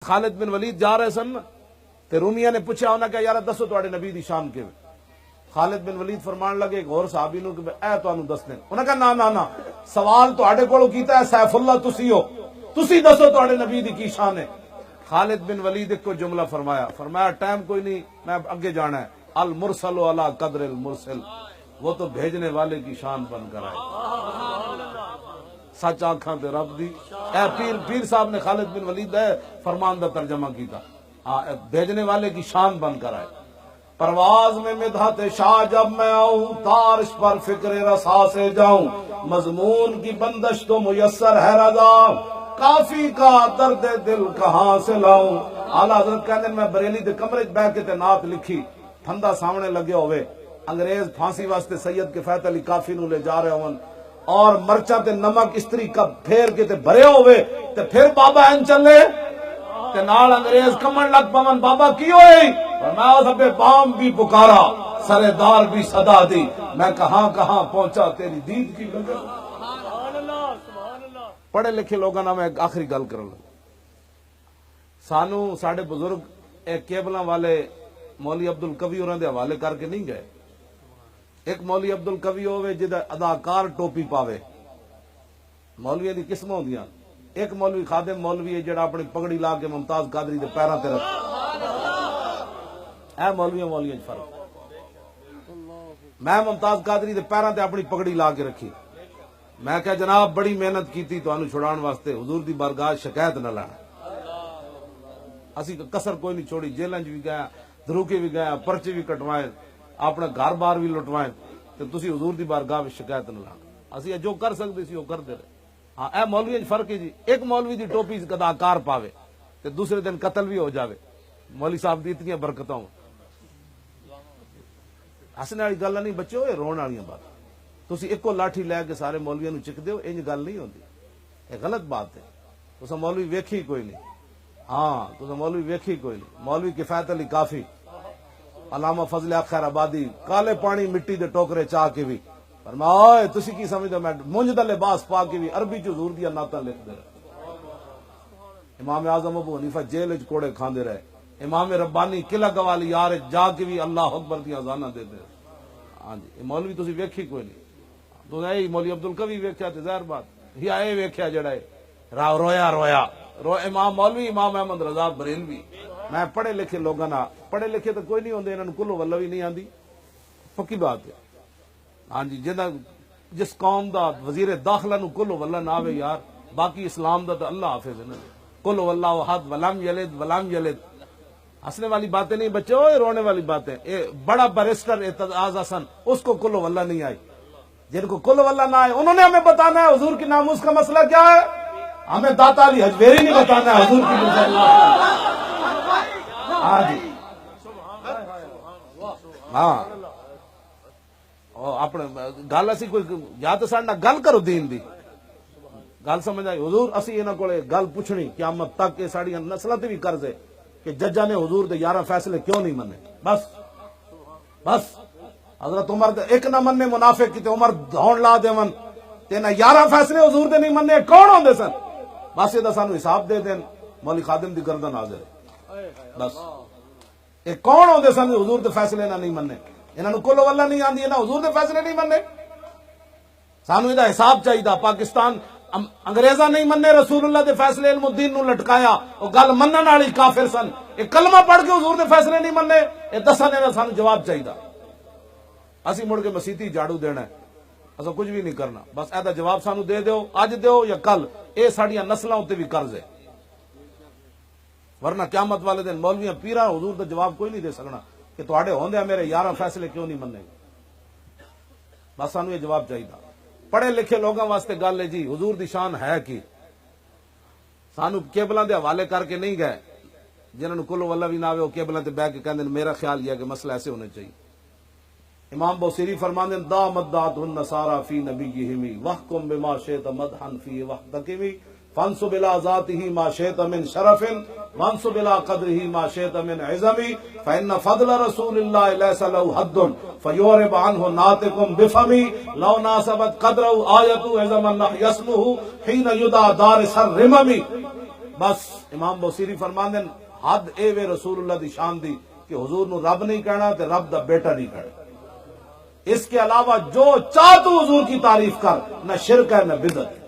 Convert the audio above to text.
خالد بن ولید جا رہے سن تے رومیہ نے پوچھا انہاں کہ یار دسو تواڈے نبی دی شان کیویں؟ خالد بن ولید فرمان لگے ایک اور صحابی نو کہ اے تانوں دس دیں. انہاں کہا نا نا نا سوال تواڈے کولوں کیتا ہے سیف اللہ تسی ہو, تسی دسو تواڈے نبی دی کی شان ہے. خالد بن ولید ایک کو جملہ فرمایا ٹائم کوئی نہیں, میں اگے جانا ہے. المرسل علی قدر المرسل, وہ تو بھیجنے والے کی شان بن کر آئے. سچ آنکھاں تے رب دی. اے پیر صاحب نے خالد بن ولید ہے فرمان دا ترجمہ کیتا, بھیجنے والے کی شان بن کر آئے. پرواز میں مدحت شاہ جب میں آؤں, تارش پر فکر رسا سے جاؤں, مضمون کی بندش تو میسر ہے رضا, کافی کا درد دل کہاں سے لاؤں. اعلیٰ حضرت کہندے میں بریلی دے کمرے بہ کے تے نعت لکھی, پھندا سامنے لگے ہوئے, انگریز پھانسی واسطے سید کفایت علی کافی نو لے جا رہے ہون, اور مرچا تے نمک استری کا پھیر کے تے بھرے ہوئے, تے پھر بابا این چلے تے نال انگریز کمن لگ پون, بابا کی ہوئی؟ فرمایا سب بام بھی پکارا, سرے دار بھی صدا دی, میں کہاں کہاں پہنچا تیری دید کی وجہ. پڑھے لکھے لوگاں نال میں ایک آخری گل کرن لگا. سانو ساڈے بزرگ ایک کیبلاں والے مولوی عبد القوی ہوراں دے حوالے کر کے نہیں گئے. ایک مولوی عبد القوی ہوے جدا اداکار ٹوپی پاوے, مولوی دی قسماں ہوندیاں. ایک مولوی خادم مولوی ہے جڑا اپنی پگڑی لا کے ممتاز قادری دے پیراں تے رکھ, اے مولویاں فرق. میں ممتاز قادری دے پیراں تے اپنی پگڑی لا کے رکھی, میں کہا جناب بڑی محنت کیتی تانوں چھڑان واسطے, حضور دی بارگاہ شکایت نہ لانا. اسی کسر کوئی نہیں چھوڑی, جیلاں وچ بھی گیا, دھروکے بھی گیا, پرچے بھی کٹوائے, اپنا گھر بار بھی لٹوائے, تے تسی حضور دی بارگاہ وچ شکایت نہ لانا. اسی جو کر سکدے سی وہ کردے رہے. ہاں اے مولوی فرق ہے جی. ایک مولوی دی ٹوپی اداکار پاوے تے دوسرے دن قتل بھی ہو جاوے, مولوی صاحب دی اتنی برکتاں ہوں. ہسنے والی گل نہیں بچو, یہ رون والی بات. تسی ایکو لاٹھی لے کے سارے مولویاں نو چک دیو, انج گل نہیں ہوندی, یہ غلط بات ہے. تساں مولوی ویکھی کوئی نہیں, ہاں تساں مولوی ویکھی کوئی نہیں. مولوی کفایت علی کافی, علامہ فضل خیر آبادی, کالے پانی مٹی دے ٹوکرے چاہ کے بھی فرمایا تسی کی سمجھدے, میں مونج دا لباس پا کے بھی عربی چ حضور دی نعتاں لکھ دے رہے. امام اعظم ابو حنیفہ جیل وچ کوڑے کھاندے رہے, امام ربانی قلعہ گوالی یار جا کے بھی اللہ اکبر دی اذاناں دے دے. ہاں جی مولوی تسی ویکھی کوئی نہیں. تو اے مولوی عبد القوی ویکھیا تے ظاہر بات, یا اے ویکھیا جڑا ہے رویا امام مولوی امام احمد رضا بریلوی. میں پڑھے لکھے لوگاں نال, پڑھے لکھے تو کوئی نہیں ہوندے, انہاں نوں کلو واللہ بھی نہیں آندی, پکی بات ہے. ہاں جی جس قوم دا وزیر داخلہ نو کلو واللہ نہ آوے یار, باقی اسلام دا تو اللہ حافظ ہے نا. کلو واللہ احد ولم یلد ولم یلد, ہنسنے والی باتیں نہیں بچو, یہ رونے والی باتیں. بڑا بیرسٹر اعتزاز حسن, اس کو کلو واللہ نہیں آئی. جن کو کلو واللہ نہ آئے انہوں نے ہمیں بتانا ہے حضور کی ناموس کا مسئلہ کیا ہے. ہمیں داتا علی حجویری نہیں بتانا ہے حضور کی مسئلہ. ہاں جی ہاں اپنے گل اسی کوئی یا تو ساڈے نال گل کرو, دین دی گل سمجھ آئی. حضور اسی انہاں کولے گل پوچھنی قیامت تک, کہ ساڈیاں نسلاں تے بھی قرض ہے کہ ججاں نے حضور دے 11 فیصلے کیوں نہیں منے. بس حضرت عمر دے ایک نہ مننے منافق کیتے, عمر دھون لا دیون تے نہ 11 فیصلے حضور دے نہیں مننے. کون ہوندے سن؟ بس یہ سانو حساب دے دین, مولوی خادم دی گردن حاضر ہے. بس یہ کون ہوندے سن حضور دے فیصلے نہ نہیں مننے؟ انہاں نوں کلو واللہ نہیں آندی, انہاں حضور دے فیصلے نہیں مننے. سانو یہ حساب چاہیے. پاکستان انگریزاں نہیں مننے رسول اللہ دے فیصلے, علم الدین نو لٹکایا, وہ گل منن والی کافر سن. یہ کلمہ پڑھ کے حضور دے فیصلے نہیں مننے, یہ دسنے دا سانو جواب چاہیے. اسی مڑ کے مسیتی جھاڑو دینا ہے, اسا کچھ بھی نہیں کرنا. بس ایدا جواب سانو دے دیو, اج دیو یا کل. اے ساڈیاں نسلاں تے بھی قرض ہے, ورنہ قیامت والے دن مولویاں پیراں حضور دا جواب کوئی نہیں دے سکنا کہ تواڈے ہوندے میرے 11 فیصلے کیوں نہیں مننے. بس سانو یہ جواب چاہیے. پڑھے لکھے لوگوں واسطے گل ہے جی, حضور دی شان ہے کی. سانو کیبلاں دے حوالے کر کے نہیں گئے, جنہاں نوں کلو واللہ بھی نہ آوے وہ کیبلاں تے بیٹھ کے کہندے میرا خیال یہ ہے کہ مسئلہ ایسے ہونے چاہیے. امام بوصیری فرماندے دامت دات النصارى فی نبیہم واحکم بما شئت مدحا فی وحدکم فانصب الى ذاته ما شئت من شرف وانصب الى قدره ما شئت من عظم فان فضل رسول الله ليس له حد فيورب عنه ناطق بفم لو ناسبت قدره آیت عظم يسمه حين يدعى دارس الرمم. بس امام بوسیری فرماندے ہیں حد اے وے رسول اللہ دی شان دی کہ حضور نو رب نہیں کہنا تے رب دا بیٹا نہیں کہنا. اس کے علاوہ جو چاہ تو حضور کی تعریف کر، نہ شرک ہے نہ بدعت ہے.